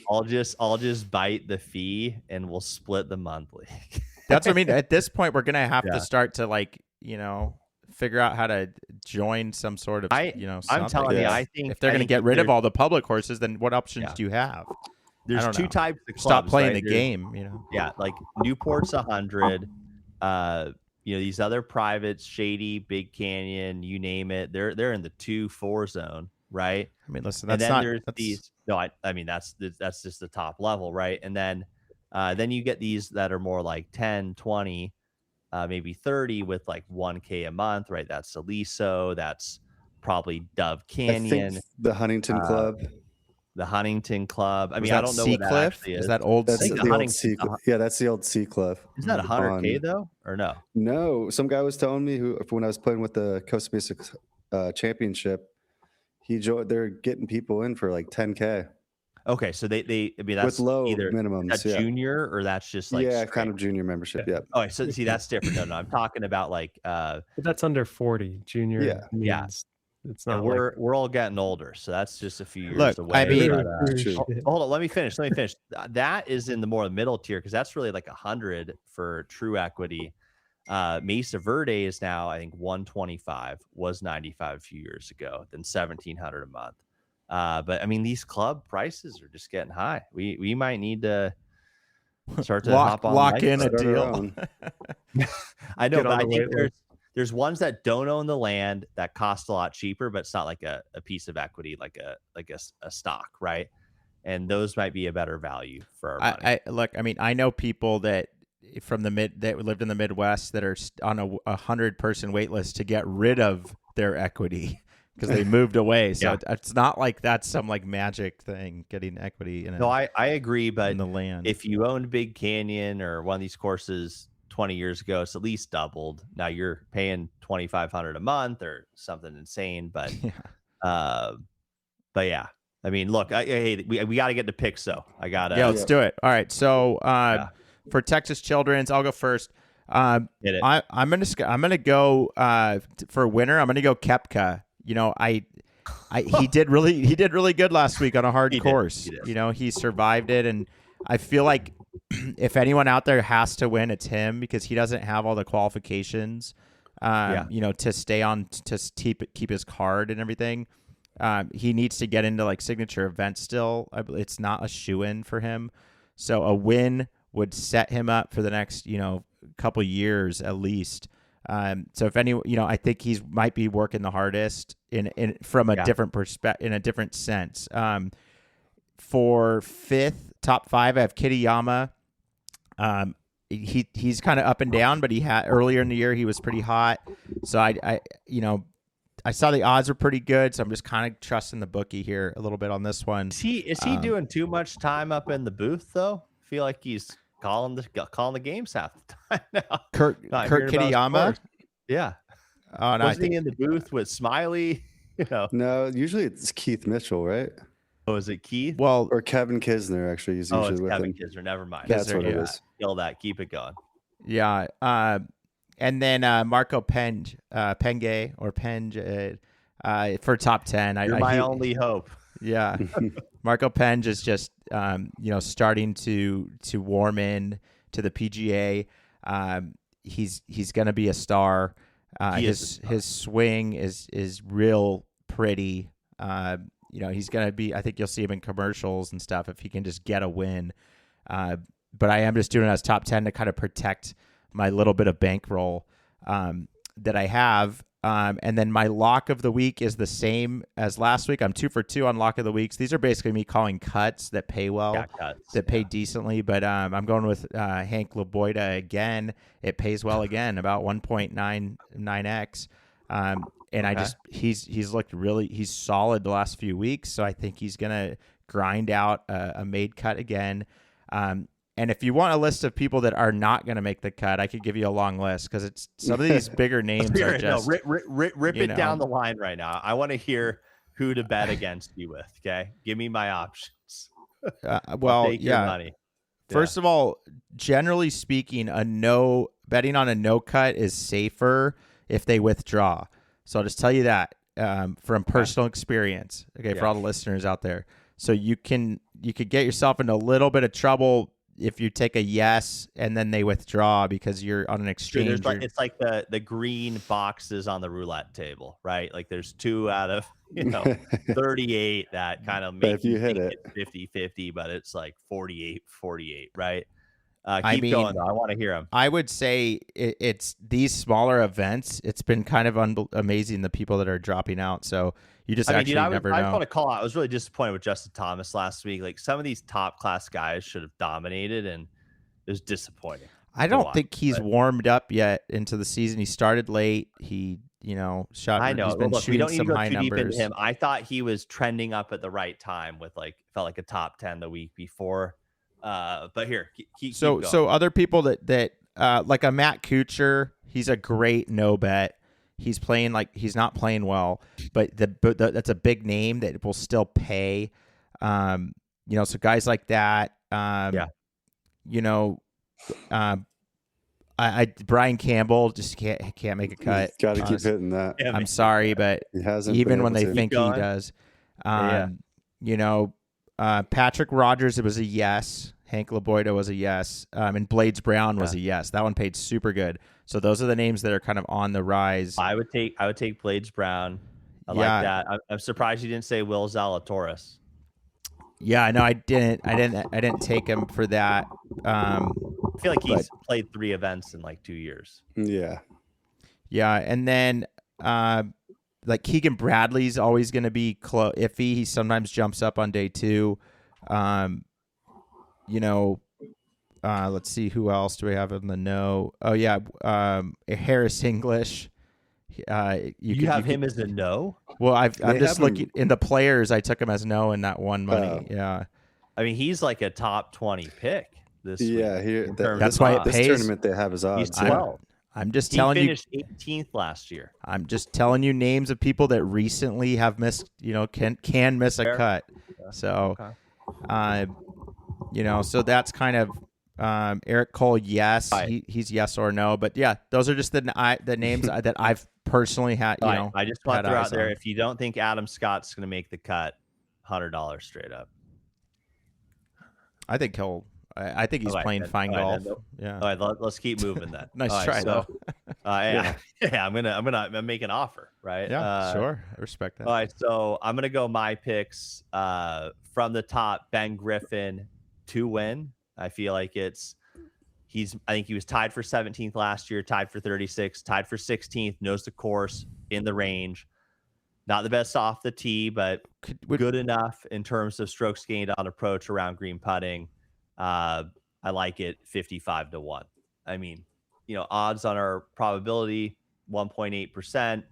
I'll just bite the fee, and we'll split the monthly. That's what I mean. At this point, we're gonna have to start to figure out how to join some sort of I'm something. telling you, I think if they're gonna get rid of all the public horses, then what options do you have? There's two types of clubs. Stop playing right? the game. Yeah, like Newport's 100. These other privates, Shady, Big Canyon, you name it. They're in the 2-4 zone, right? I mean, listen, and that's then not. There's these. No, I mean that's just the top level, right? And then you get these that are more like 10, 20, maybe 30 with like 1K a month, right? That's Aliso. That's probably Dove Canyon. I think the Huntington Club. The Huntington Club. I mean, I don't know what that actually is. Is that old? That's Sea the Cliff? old Sea Cliff. Yeah, that's the old Sea Cliff. Isn't that 100K though, or no? No, some guy was telling me when I was playing with the Costa Mesa Championship, they're getting people in for like 10K. Okay, so I mean that's with low either minimums. that's junior or that's just like kind of junior membership. Yeah. Oh, so see that's different. No, I'm talking about like but that's under 40 junior. Yeah. It's not. We're all getting older, so that's just a few years Look, away. I mean, hold on, let me finish. That is in the more middle tier because that's really like 100 for true equity. Mesa Verde is now, I think, 125, was 95 a few years ago, then 1,700 a month. But I mean, these club prices are just getting high. We might need to start to lock in a deal. I know, but I think there's ones that don't own the land that cost a lot cheaper, but it's not like a piece of equity, like a stock, right? And those might be a better value for our money. Look, I mean, I know people that lived in the Midwest that are on a 100-person wait list to get rid of their equity because they moved away. So it's not like that's some like magic thing, getting equity in it. No, I agree, but in the land. If you owned Big Canyon or one of these courses 20 years ago, it's at least doubled. Now you're paying $2,500 a month or something insane, but yeah. I mean, look, we got to get to picks though. Let's do it. All right, so for Texas Children's, I'll go first. I'm gonna go for winner. I'm gonna go Koepka. He did really good last week on a hard course. He survived it, and I feel like if anyone out there has to win, it's him because he doesn't have all the qualifications. To stay on to keep his card and everything. He needs to get into like signature events still. It's not a shoo-in for him. So a win would set him up for the next, couple years at least. So if any, I think he's might be working the hardest from a different perspective, in a different sense. For fifth, top 5, I have Kitayama. He's kind of up and down, but he had earlier in the year he was pretty hot. So I saw the odds were pretty good, so I'm just kind of trusting the bookie here a little bit on this one. Is he doing too much time up in the booth though? I feel like he's calling the games half the time now. Kurt Kitayama. Yeah. Oh no, Wasn't he in the booth with Smiley? No, usually it's Keith Mitchell, right? Oh, is it Keith? Well, Or Kevin Kisner, actually. He's usually it's with Kevin him. Kisner. Never mind. That's what it is. Kill that. Keep it going. yeah. And then Marco Penge for top 10. You're my only hope. Yeah. Marco Penge is just starting to warm in to the PGA. He's going to be a star. His swing is real pretty. He's going to be, I think you'll see him in commercials and stuff if he can just get a win. But I am just doing it as top 10 to kind of protect my little bit of bankroll that I have. And then my lock of the week is the same as last week. I'm 2 for 2 on lock of the weeks. These are basically me calling cuts that pay well, pay decently. But I'm going with Hank Leboida again. It pays well again, about 1.99x. And he's looked he's solid the last few weeks. So I think he's going to grind out a made cut again. And if you want a list of people that are not going to make the cut, I could give you a long list because it's some of these bigger names are just rip it down the line right now. I want to hear who to bet against you with. Okay, give me my options. Money. First of all, generally speaking, betting on a no cut is safer if they withdraw. So I'll just tell you that from personal experience. Okay, for all the listeners out there, so you could get yourself into a little bit of trouble if you take a yes and then they withdraw because you're on an exchange. It's like the green boxes on the roulette table, right? Like there's 2 out of 38 that kind of make you hit it 50-50, but it's like 48-48, right? Keep going though. I want to hear them. I would say it's these smaller events. It's been kind of amazing the people that are dropping out. So you just never know. I just want to call out. I was really disappointed with Justin Thomas last week. Like some of these top class guys should have dominated, and it was disappointing. I don't think he's warmed up yet into the season. He started late. He shot. I know. He's been we don't need to go high too deep numbers. into him. I thought he was trending up at the right time with felt like a top 10 the week before. But here, keep going. So other people that like a Matt Kuchar, he's a great no bet. He's playing he's not playing well, but that's a big name that will still pay. So guys like that. Brian Campbell just can't make a cut. Got to keep hitting that. I'm sorry, but he hasn't even when they think he does. Patrick Rogers, it was a yes. Hank Leboida was a yes. And Blades Brown was a yes. That one paid super good. So those are the names that are kind of on the rise. I would take Blades Brown. I like that. I'm surprised you didn't say Will Zalatoris. Yeah, no, I didn't take him for that. I feel like he's played 3 events in 2 years. Yeah. Yeah, and then Keegan Bradley's always going to be iffy. He sometimes jumps up on day 2. Let's see, who else do we have in the no? Oh yeah, Harris English. You have him as a no? Well, I'm just looking in the players. I took him as no in that one money. Yeah, I mean he's like a top 20 pick this week. Yeah, that's why it pays. This tournament they have his odds. He's 12. I'm just telling you. He finished 18th last year. I'm just telling you names of people that recently have missed. Can miss a cut. Yeah. So, so that's kind of. Eric Cole, yes, he's yes or no, but yeah, those are just the names that I've personally had. I just want to throw out there, if you don't think Adam Scott's going to make the cut, $100 straight up. I think he's playing fine golf. Yeah. All right, let's keep moving then. Nice try though. I'm gonna make an offer right? Yeah, sure. I respect that. All right, so I'm gonna go my picks from the top. Ben Griffin to win. I feel like I think he was tied for 17th last year, tied for 36th, tied for 16th, knows the course, in the range. Not the best off the tee, but good enough in terms of strokes gained on approach around green putting. I like it 55 to 1. I mean, odds on our probability 1.8%.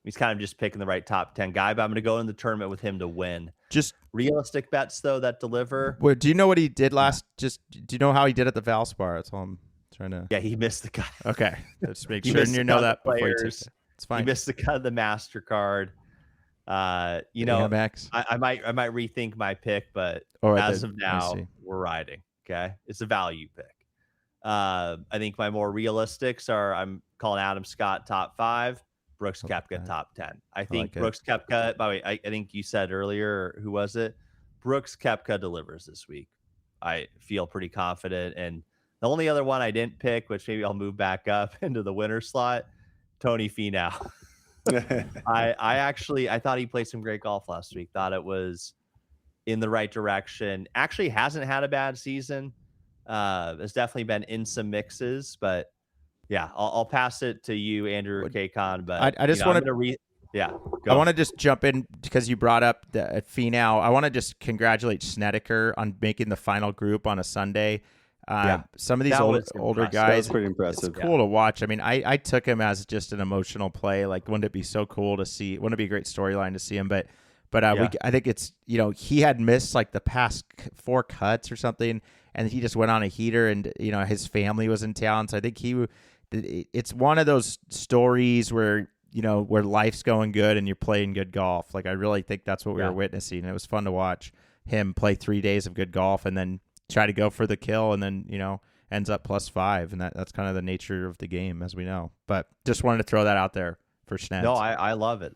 He's kind of just picking the right top 10 guy, but I'm going to go in the tournament with him to win. Just realistic bets though that deliver. Wait, do you know what he did last? Do you know how he did at the Valspar? That's all I'm trying to. Yeah, he missed the cut. Okay, let's make sure you know that before you take it. It's fine. He missed the cut of the MasterCard. Amex. I might rethink my pick, but as of now, we're riding. Okay, it's a value pick. I think my more realistics are I'm calling Adam Scott top 5, Brooks Koepka top 10. I think Brooks Koepka. By the way, I think you said earlier, who was it? Brooks Koepka delivers this week. I feel pretty confident. And the only other one I didn't pick, which maybe I'll move back up into the winner slot, Tony Finau. I thought he played some great golf last week. Thought it was in the right direction. Actually hasn't had a bad season. Has definitely been in some mixes, but yeah, I'll pass it to you, Andrew Kcon. But I just want to I want to just jump in because you brought up the Finau. I want to just congratulate Snedeker on making the final group on a Sunday. Some of these older guys, pretty impressive. It's cool to watch. I mean, I took him as just an emotional play. Like, wouldn't it be so cool to see? Wouldn't it be a great storyline to see him? But I think it's, he had missed like the past 4 cuts or something, and he just went on a heater, and his family was in town. So I think it's one of those stories where where life's going good and you're playing good golf. Like, I really think that's what we were witnessing. And it was fun to watch him play 3 days of good golf and then try to go for the kill, and then ends up +5, and that's kind of the nature of the game, as we know. But just wanted to throw that out there for Sned. No, I love it.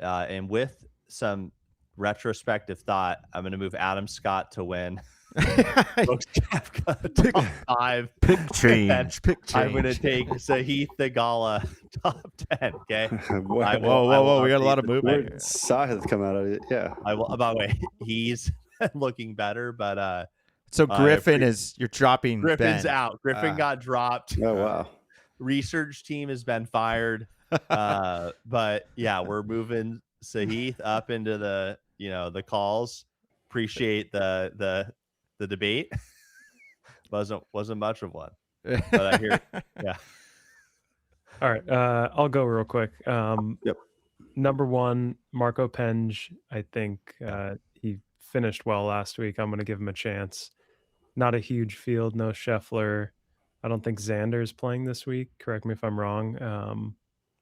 And with some retrospective thought, I'm going to move Adam Scott to win. Brooks Koepka top 5. Pick change. I'm going to take Sahith Theegala top 10. Okay. Whoa! We got a lot of movement. Sahith come out of it. Yeah. By the way, he's looking better, but so Griffin you're dropping. Griffin's Ben. out. Griffin got dropped. Oh wow. Research team has been fired. But yeah, we're moving Sahith up into the the calls. Appreciate the debate. wasn't much of one, but I hear yeah. All right, I'll go real quick. Yep. Number 1, Marco Penge. I think he finished well last week. I'm going to give him a chance. Not a huge field. No Scheffler. I don't think Xander's playing this week. Correct me if I'm wrong.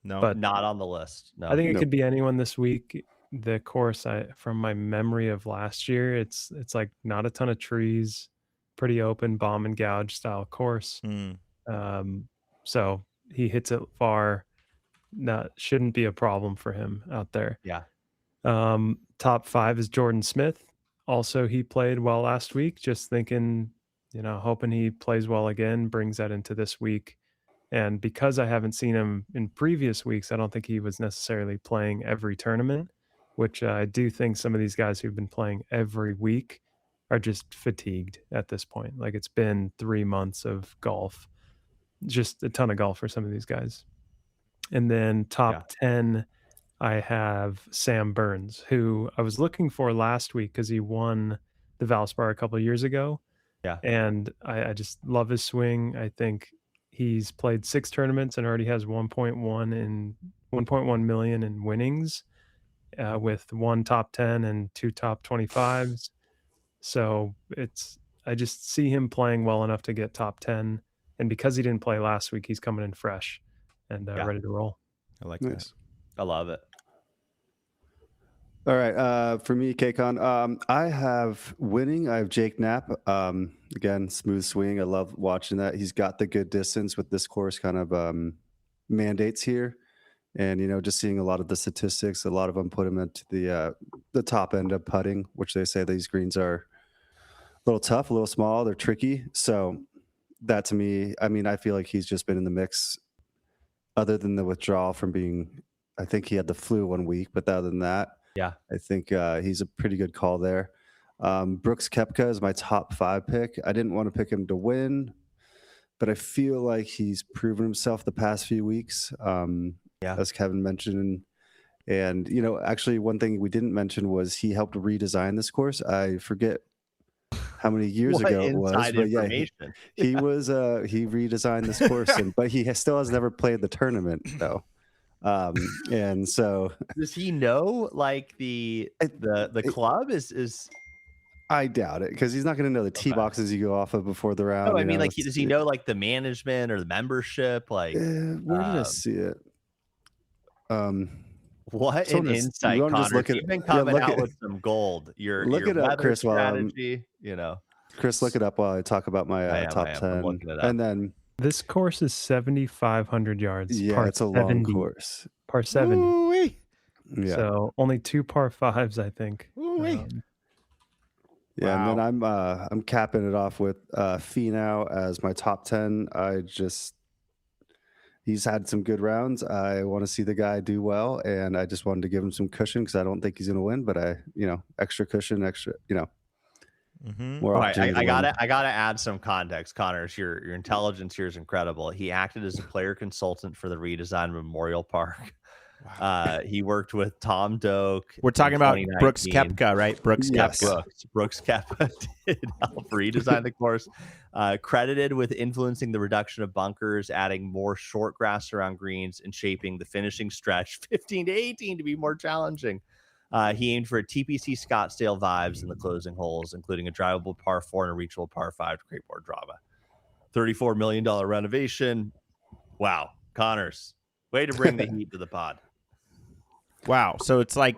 No, but not on the list. No. I think it could be anyone this week. The course, from my memory of last year, it's like not a ton of trees, pretty open, bomb and gouge style course. So he hits it far. That shouldn't be a problem for him out there. Yeah. Top 5 is Jordan Smith. Also, he played well last week. Just thinking, hoping he plays well again, brings that into this week. And because I haven't seen him in previous weeks, I don't think he was necessarily playing every tournament, which I do think some of these guys who've been playing every week are just fatigued at this point. Like, it's been 3 months of golf, just a ton of golf for some of these guys. And then top 10, I have Sam Burns, who I was looking for last week because he won the Valspar a couple of years ago. Yeah. And I just love his swing. I think he's played 6 tournaments and already has 1.1 million in winnings, with 1 top 10 and 2 top 25s. So I just see him playing well enough to get top 10. And because he didn't play last week, he's coming in fresh and ready to roll. I like Nice. this. I love it. All right. For me, Kcon, I have winning. I have Jake Knapp. Again, smooth swing. I love watching that. He's got the good distance with this course kind of mandates here. And, just seeing a lot of the statistics, a lot of them put him into the top end of putting, which they say these greens are a little tough, a little small. They're tricky. So that to me, I feel like he's just been in the mix other than the withdrawal from being I think he had the flu 1 week, but other than that, Yeah. I think he's a pretty good call there. Brooks Koepka is my top 5 pick. I didn't want to pick him to win, but I feel like he's proven himself the past few weeks, as Kevin mentioned. And, actually one thing we didn't mention was he helped redesign this course. I forget how many years ago it was, but yeah, he redesigned this course, but he still has never played the tournament though. And so does he know like the club is I doubt it, because he's not going to know the tee boxes you go off of before the round. No, I mean, like, does he know like the management or the membership? Like, where did I see it? What an insight, Connor. Just look at, You've been coming out with some gold. Look it up, Chris. Strategy, Chris, look it up while I talk about my top 10. And then this course is 7,500 yards. Yeah, it's a long course. Par 70. Ooh-wee. Yeah. So only 2 par 5s, I think. Ooh-wee. Yeah, wow. And then I'm capping it off with Finau as my top 10. He's had some good rounds. I want to see the guy do well, and I just wanted to give him some cushion because I don't think he's going to win, but extra cushion, more I gotta add some context. Connors, your intelligence here is incredible. He acted as a player consultant for the redesigned Memorial Park. Wow. He worked with Tom Doak. We're talking about Brooks Koepka, right? Brooks Koepka. Brooks Koepka did help redesign the course. Credited with influencing the reduction of bunkers, adding more short grass around greens, and shaping the finishing stretch 15 to 18 to be more challenging. He aimed for a TPC Scottsdale vibes in the closing holes, including a drivable par 4 and a reachable par 5 to create more drama. $34 million renovation. Wow. Connors, way to bring the heat to the pod. Wow. So it's like,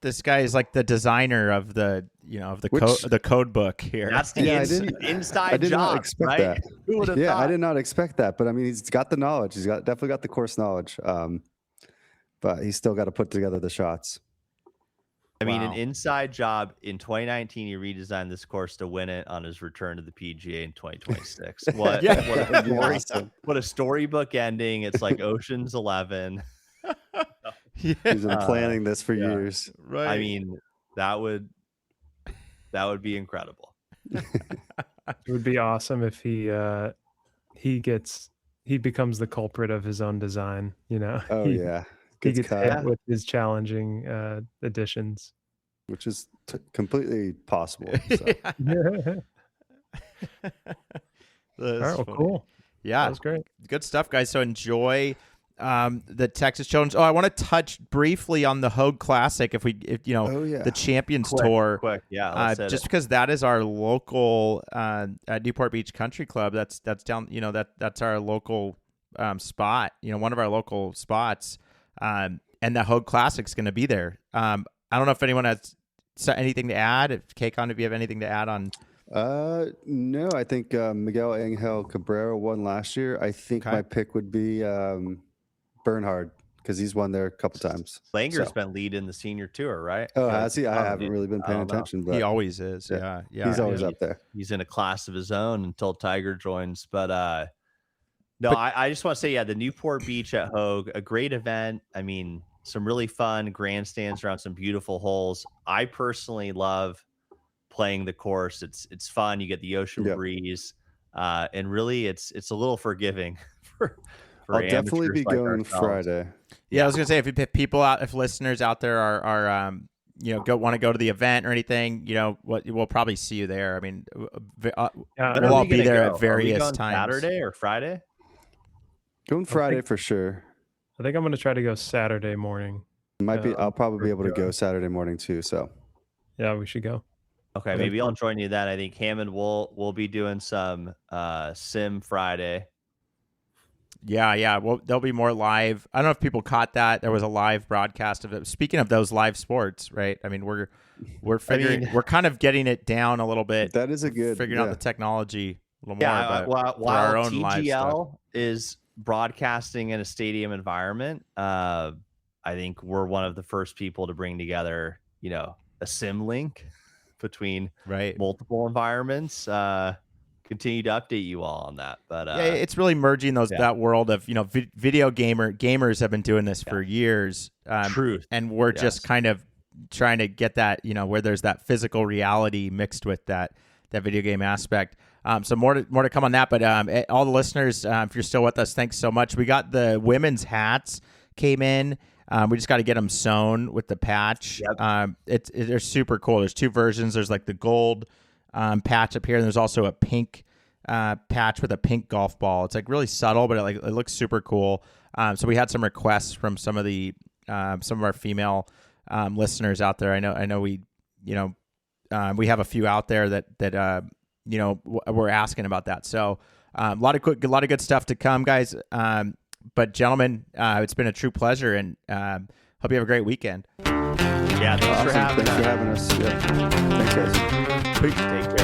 this guy is like the designer of the code book here. That's the inside job, right? That. Who would have thought? I did not expect that, but I mean, he's got the knowledge. He's definitely got the course knowledge. But he's still got to put together the shots. I mean, an inside job. In 2019, he redesigned this course to win it on his return to the PGA in 2026. What a storybook ending. It's like Ocean's 11. He's been planning this for years. Right. I mean, that would be incredible. It would be awesome if he becomes the culprit of his own design. Oh yeah. He gets hit with his challenging additions, which is completely possible. So. All right, well, cool. Yeah, that was great. Good stuff, guys. So enjoy the Texas Challenge. Oh, I want to touch briefly on the Hogue Classic. The Champions Tour. Quick. Yeah, just because that is our local at Newport Beach Country Club. That's down. That's our local spot. One of our local spots. And the Hogue Classic's going to be there. I don't know if anyone has anything to add. If Kcon, if you have anything to add on. No, I think Miguel Angel Cabrera won last year. I think my pick would be Bernhard, because he's won there a couple times. Langer's been leading the senior tour, right? Oh, has he? I haven't really been paying attention, but he always is. Yeah. He's always up there. He's in a class of his own until Tiger joins. But I just want to say, the Newport Beach at Hogue, a great event. I mean, some really fun grandstands around some beautiful holes. I personally love playing the course. It's fun. You get the ocean breeze, and really, it's a little forgiving for I'll definitely be going ourselves. Friday. Yeah, I was gonna say, if listeners out there are want to go to the event or anything, we'll probably see you there. I mean, we'll all be there at various times. Saturday or Friday? Going Friday for sure. I think I'm going to try to go Saturday morning. I'll probably be able to go Saturday morning too. So, yeah, we should go. Okay, maybe I'll join you then. I think Hammond will be doing some Sim Friday. Yeah. Well, there'll be more live. I don't know if people caught that. There was a live broadcast of it. Speaking of those live sports, right? I mean, we're figuring we're kind of getting it down a little bit. That is figuring out the technology a little more. Yeah, while our own TGL is broadcasting in a stadium environment, I think we're one of the first people to bring together, a sim link between multiple environments, continue to update you all on that. But yeah, it's really merging that world of video gamers have been doing this for years. Truth, and we're just kind of trying to get that where there's that physical reality mixed with that video game aspect. So more to come on that. But all the listeners, if you're still with us, thanks so much. We got the women's hats came in. We just got to get them sewn with the patch. Yep. They're super cool. There's two versions. There's like the gold patch up here, and there's also a pink patch with a pink golf ball. It's like really subtle, but it looks super cool. So we had some requests from some of our female listeners out there. I know we have a few out there that we're asking about that. So a lot of good stuff to come, guys. But gentlemen, it's been a true pleasure, and hope you have a great weekend. Yeah, thanks for having us. Yeah. Thanks, guys. Take care.